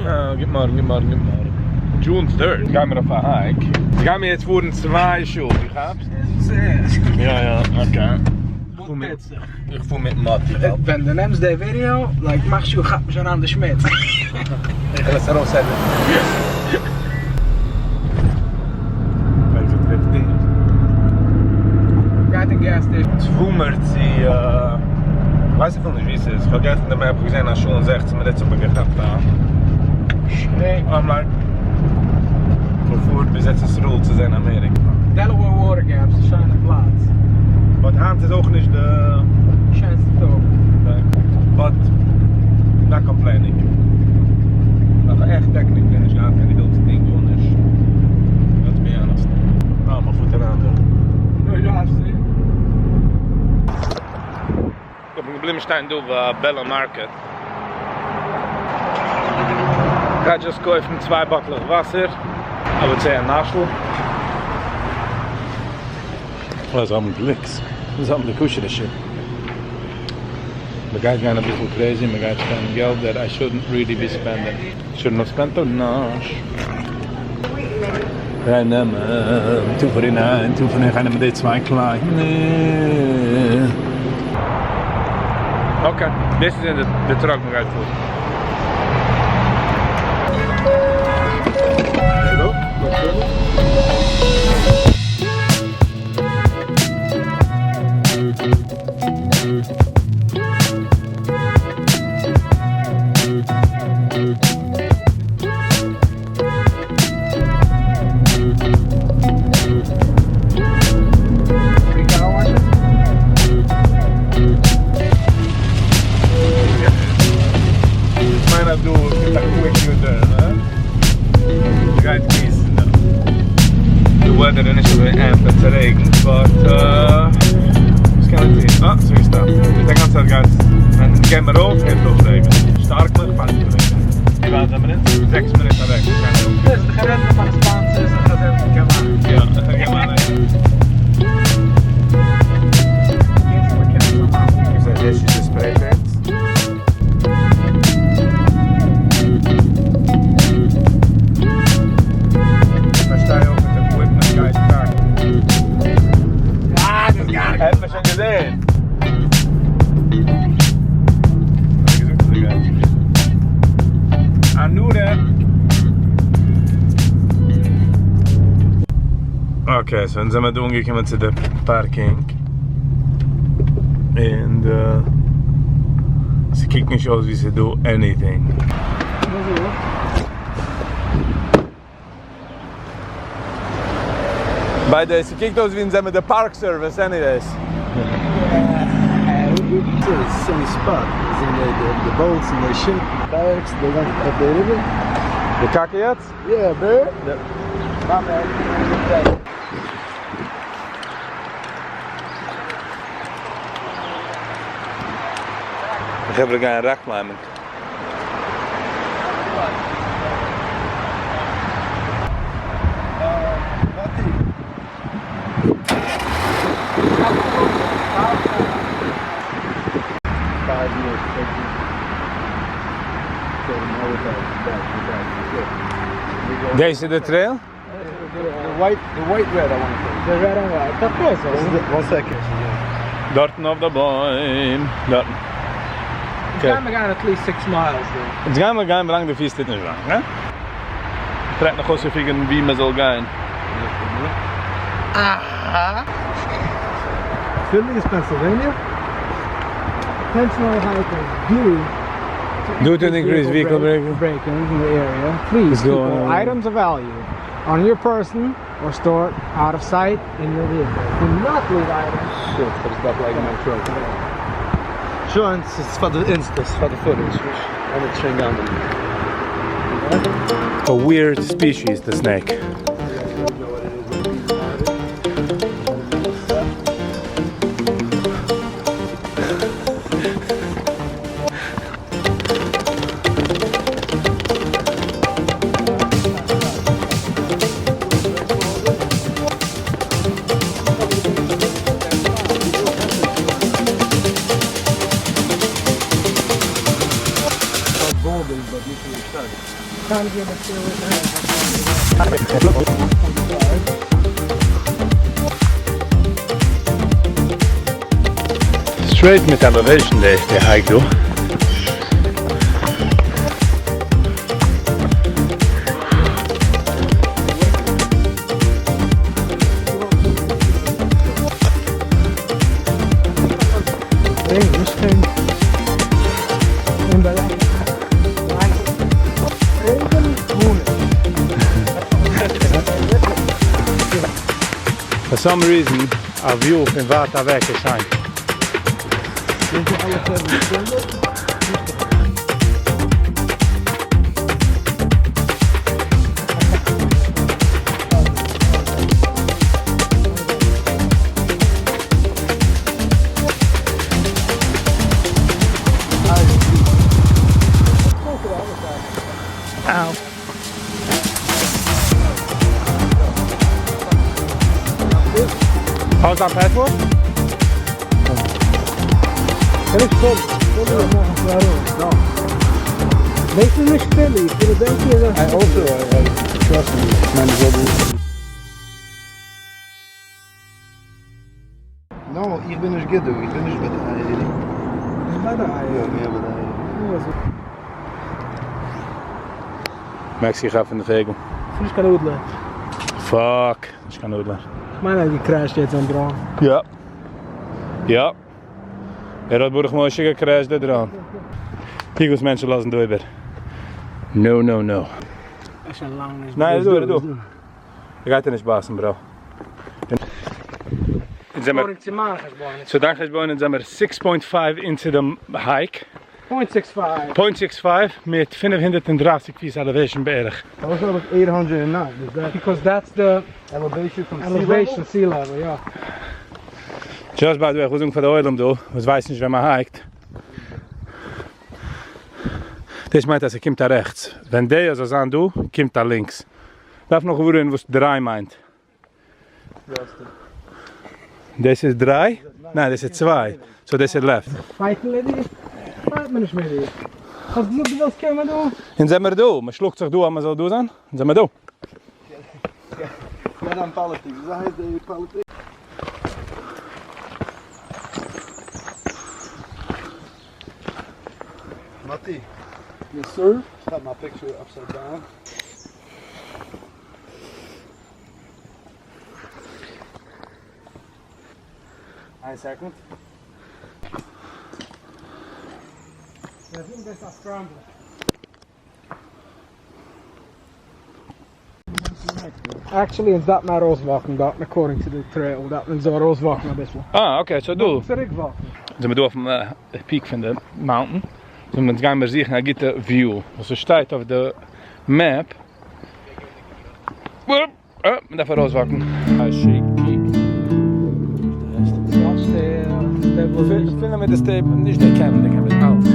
Guten Morgen. June 3rd. Gehen wir auf einen Hike. Gehen wir jetzt vor 2 Schuhe, ich hab's. Ja, okay. Ich fuhr mit Matti. Wenn du nimmst das Video, machst du schon an den Schmidt. Ich will es raussetzen. Exit 15. Gaat een gas station. Het voemert sie, weiß ich nicht wie es ist. Ich habe gestern in der Map gesehen, dass schon 16 Minuten so gehabt da. I'm like, bevor bis jetzt ist Ruhl zu sein in Amerika. Delaware Water Gaps, schöne Platz. Aber Hand ist auch nicht der... Schönste Top. But, not complaining. Maar echt techniek ben ik aan en ik wil het ding doen is. Let's be honest. Nou, maar voet eraan doen. Ja, zie. Ik heb een Blimstein door Bella Market. Ik ga just kaufen 2 Bottle Wasser. I would say a Naschel. Oh, dat is allemaal licks. Dat is allemaal de kusje shit. The guy's going a bit crazy, my guy's spending geld that I shouldn't really be spending. Shouldn't have spent on nash. En 2 voor 1, 2 voor 1 gaan we met dit 2 klein. Nee. Oké, dit is in de truck nog uitvoeren. Hallo, weather initially amped at the regen, but was kann ich sehen? Ah, so ist das. Der ganze Zeit geht's. Wenn ich gehen wir rauf, geht es auf Regen. Stark noch, fast Regen. Wie weit sind wir denn? 6 Minuten weg. Dus de gereden van de Spaanse is een gezet gemaakt. Ja, dat ga ik maar even. Ik zei, dit is de spraypaint. Hätten wir schon gesehen. Anure. Okay, so dann sind wir umgekommen zu der Parking. Und sie kijkt nicht aus, wie sie do anything. Bij deze kijkt aus wie zijn de Park Service, anyways. It's any spot. It's in the boats and the ship, kayaks, they went up the river. De kakken jetzt? Yeah, bear. Ja. Not bad. Ik heb er geen racklijmen. Deze de trail? The white red, I want to say. The red and white. Of course. 1 second. Dorten op de boom. Dorten. It's going at least 6 miles there. Het gaan we gaan, belang de vies dit niet lang, hè? Trek nog eens even wie we zal gaan. Philly is Pennsylvania. Intentional hikers do to increase vehicle break-ins in the area. Please keep all items of value on your person or stored out of sight in your vehicle. Do not leave items. Shit, for stuff like my truck. Sure, it's for the instas, for the footage. And it's string down. A weird species, the snake. But usually Can't give a feel with that. Straight mit elevation, der hike do. For some reason, a view from water weg erscheint. Ow. How's that password? Can ich kommen? No. Make me nicht Billy. Ich will denken, dass... I also, trust me, man is over. No, ich bin nicht gedu, ich bin nicht bei der Eier. Bei der Eier? Ja, mehr bei der Eier. Maxi gaat van de regel. Ich kann Udler. Fuck, ich kann Udler. Ich meine, er gecrashed jetzt am Dran. Ja. Ja. Hat Burgmoosje gecrashed dran. Kijk eens mensen lassen door. No, no, no. Das ist schon lange nicht. Nee, dat doe. Ik ga het niet basen, bro. So dan zijn we 6.5 into the hike. 0.65. 0.65 met 530 feet elevation berg. That was like 809, is that Because that's the elevation from sea level, yeah. Just by the way, Rüstung von der Oilum do, was weiß nicht, wenn man hiked. Das meint, dass kommt da rechts. Wenn der so sagen du, kommt da links. Darf noch geworden, was 3 meint. Das ist 3? Nein, das ist 2. So das ist left. Fighten lady? Fight me nicht mehr. Hast du das kommen du? En zijn we do, man schluckt sich do, aber so do sein. En zijn we do. Ja, dan politics. Dat is de politics. Matti. Yes, sir. Got my picture upside down. Een second. I think that's a scramble. Actually, it's that my rooswakken dat, according to the trail. Dat is een rooswakken een beetje. Ah, okay, so do. Zurückwakken. Zijn we do van de peak van de mountain. So man gaan we zien, get the view. So staat op de map. Daarvoor rooswakken. Shaky. Ik vind met de steep niet de cam, de cam is out.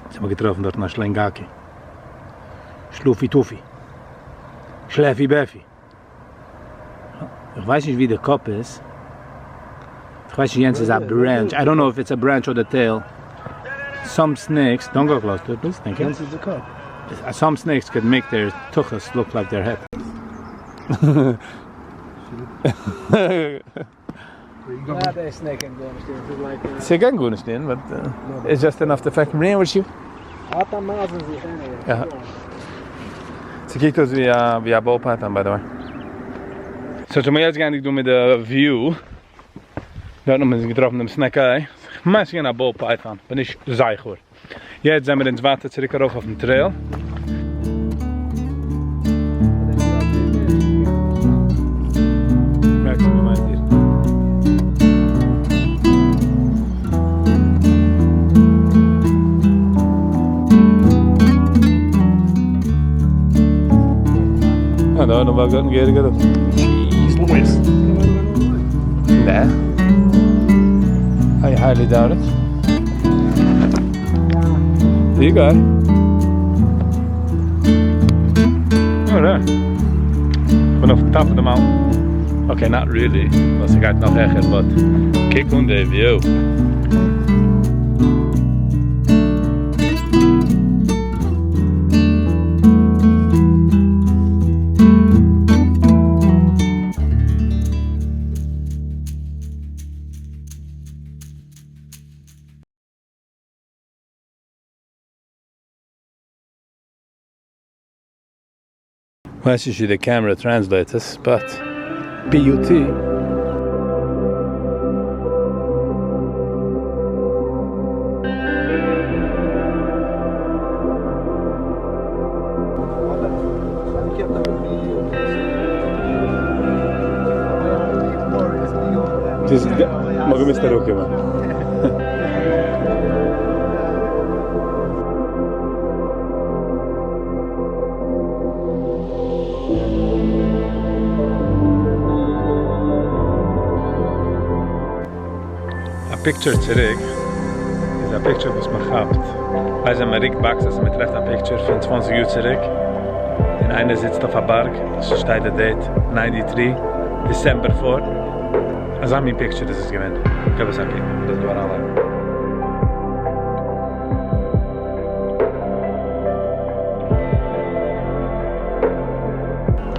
Zijn we getroffen dort naar Schlengaki. Schlufi Tufi. Schläfi Beffi. Ich weiß nicht, wie der Kopf ist. Question Jens is a branch. I don't know if it's a branch or the tail. Some snakes, don't go close to it, please. Thank you. This is the cup. Some snakes could make their tuchus look like their head. They snake and going to like Ze kan goed stehen, but it's just enough to affect me with you. Ja. Ze kijkt als via ball python, by the way. So, zum jetzt gar nicht mit der View. Da haben wir getroffen im Snackei. Meistens gehen nach ball python, bin ich sicher. Jetzt sind wir ins Wasser zurück auf dem Trail. No, nog wel goed, een keer. Jeez, Louis. Nah. I highly doubt it. There you go. Oh, there. We're off the top of the mountain. Okay, not really. Was ik uit nog erger, but kick on the view. Well, that's usually the camera translators, but PUT. Mogę mieć te ruchy, man. Picture terug is een picture was me gehad. Wij zijn met Rick Bax, als je me treft een picture van 20 uur terug. En einde zit op een berg, zo staat de date 93 December voor. Als dat mijn picture is gewend. Ik heb het zakje, dat is waar alle.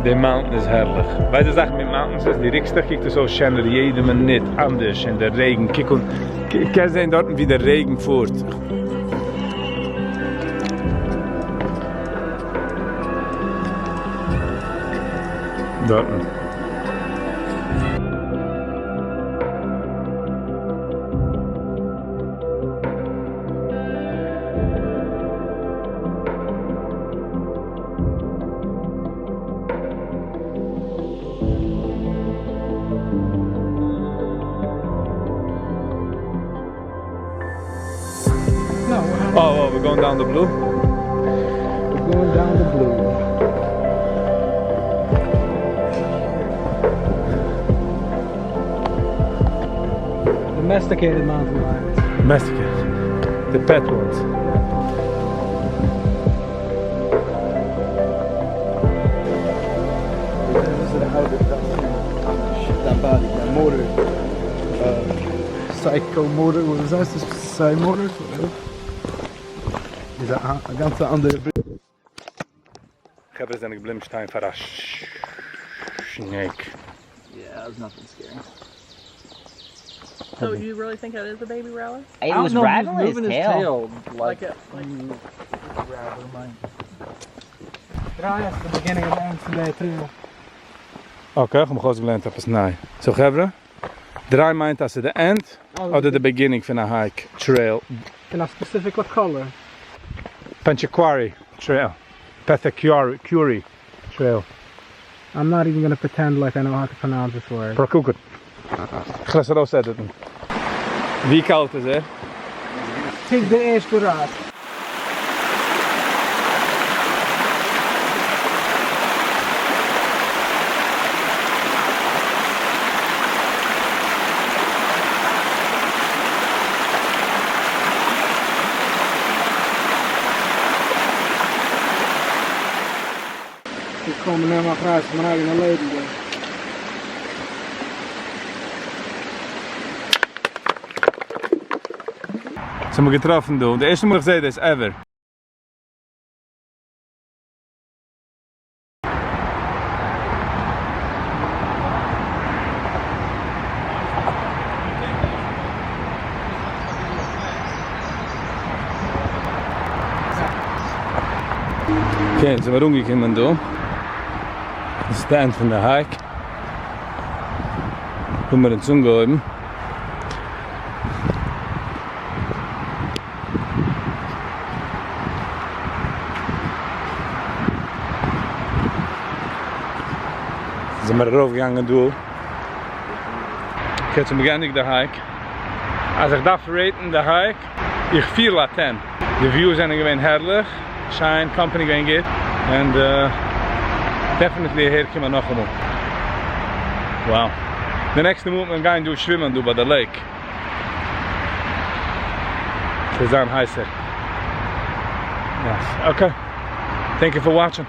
De mountain is herrlich. Bij de zaken met mountains is die Riksdag kijkt zo schön er jede minuut anders in de regen. Kijk zijn dort wie de regen voert. Dort. Oh, we're going down the blue? We're going down the blue. Domesticated mountain lions. Domesticated. The pet ones. Dat body, dat motor. Psycho motor, wat is dat? Psy motor? Is dat een ganze andere. Ik heb een glimstein voor een snake. Yeah, there's nothing scary. So you really think that is a baby rattler? It was rattling his tail. Like it? Rattle mine. That's the beginning of the end from the trail. Okay, I'm going to go to the end. So, Gevre, draai meint als the end or the beginning van a hike trail. In a specific color. Panchaquari trail. Pethacuri trail. I'm not even going to pretend like I know how to pronounce this word. Prokukut. Glasero said it. Wie koud is het? Take de eerste raad. Ik kom nu maar graag mijn eigen leven doen. Sind wir getroffen, du. Der erste Mal ich sehe das ever. Okay, jetzt sind wir rumgekommen, du. Das ist der End von der Hike. Können wir den Zung geben. Sind wir raufgegangen, du. Ich zum Beginn der Hike. Als ich darf raten der Hike, ich 4/10. Die Views sind gewesen herrlich. Shine, company going good. And definitely here come noch einmal. Wow. The next move I'm going to do schwimmen by the lake. It's on heißer. Yes. Okay. Thank you for watching.